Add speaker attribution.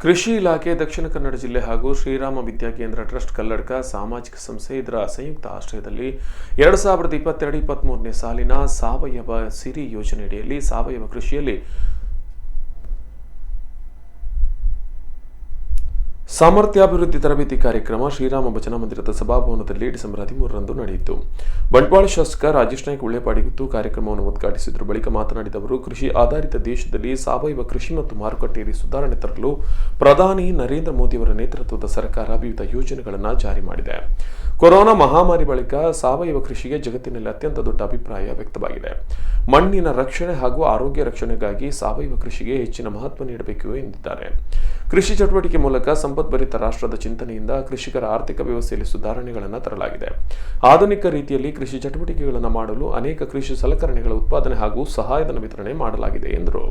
Speaker 1: ಕೃಷಿ ಇಲಾಖೆ ದಕ್ಷಿಣ ಕನ್ನಡ ಜಿಲ್ಲೆ ಹಾಗೂ ಶ್ರೀರಾಮ ವಿದ್ಯಾಕೇಂದ್ರ ಟ್ರಸ್ಟ್ ಕಲ್ಲಡ್ಕ ಸಾಮಾಜಿಕ ಸಂಸ್ಥೆ ಇದರ ಸಂಯುಕ್ತ ಆಶ್ರಯದಲ್ಲಿ 2022-23ನೇ ಸಾಲಿನ ಸಾವಯವ ಸಿರಿ ಯೋಜನೆಯಡಿಯಲ್ಲಿ ಸಾವಯವ ಕೃಷಿಯಲ್ಲಿ ಸಾಮರ್ಥ್ಯಾಭಿವೃದ್ಧಿ ತರಬೇತಿ ಕಾರ್ಯಕ್ರಮ ಶ್ರೀರಾಮ ಭಜನಾ ಮಂದಿರದ ಸಭಾಭವನದಲ್ಲಿ ಡಿಸೆಂಬರ್ 13ರಂದು ನಡೆಯಿತು. ಬಂಟ್ವಾಳ ಶಾಸಕ ರಾಜೇಶ್ ನಾಯ್ಕ ಉಳ್ಳೆಪಾಡಿಗುತ್ತು ಕಾರ್ಯಕ್ರಮವನ್ನು ಉದ್ಘಾಟಿಸಿದರು. ಬಳಿಕ ಮಾತನಾಡಿದ ಅವರು, ಕೃಷಿ ಆಧಾರಿತ ದೇಶದಲ್ಲಿ ಸಾವಯವ ಕೃಷಿ ಮತ್ತು ಮಾರುಕಟ್ಟೆಯಲ್ಲಿ ಸುಧಾರಣೆ ತರಲು ಪ್ರಧಾನಿ ನರೇಂದ್ರ ಮೋದಿಯವರ ನೇತೃತ್ವದ ಸರ್ಕಾರ ವಿವಿಧ ಯೋಜನೆಗಳನ್ನು ಜಾರಿ ಮಾಡಿದೆ. ಕೊರೋನಾ ಮಹಾಮಾರಿ ಬಳಿಕ ಸಾವಯವ ಕೃಷಿಗೆ ಜಗತ್ತಿನಲ್ಲಿ ಅತ್ಯಂತ ದೊಡ್ಡ ಅಭಿಪ್ರಾಯ ವ್ಯಕ್ತವಾಗಿದೆ. ಮಣ್ಣಿನ ರಕ್ಷಣೆ ಹಾಗೂ ಆರೋಗ್ಯ ರಕ್ಷಣೆಗಾಗಿ ಸಾವಯವ ಕೃಷಿಗೆ ಹೆಚ್ಚಿನ ಮಹತ್ವ ನೀಡಬೇಕು ಎಂದಿದ್ದಾರೆ. ಕೃಷಿ ಚಟುವಟಿಕೆ ಮೂಲಕ ಸಂಪದ್ಭರಿತ ರಾಷ್ಟ್ರದ ಚಿಂತನೆಯಿಂದ ಕೃಷಿಕರ ಆರ್ಥಿಕ ವ್ಯವಸ್ಥೆಯಲ್ಲಿ ಸುಧಾರಣೆಗಳನ್ನು ತರಲಾಗಿದೆ. ಆಧುನಿಕ ರೀತಿಯಲ್ಲಿ ಕೃಷಿ ಚಟುವಟಿಕೆಗಳನ್ನು ಮಾಡಲು ಅನೇಕ ಕೃಷಿ ಸಲಕರಣೆಗಳ ಉತ್ಪಾದನೆ ಹಾಗೂ ಸಹಾಯಧನ ವಿತರಣೆ ಮಾಡಲಾಗಿದೆ ಎಂದರು.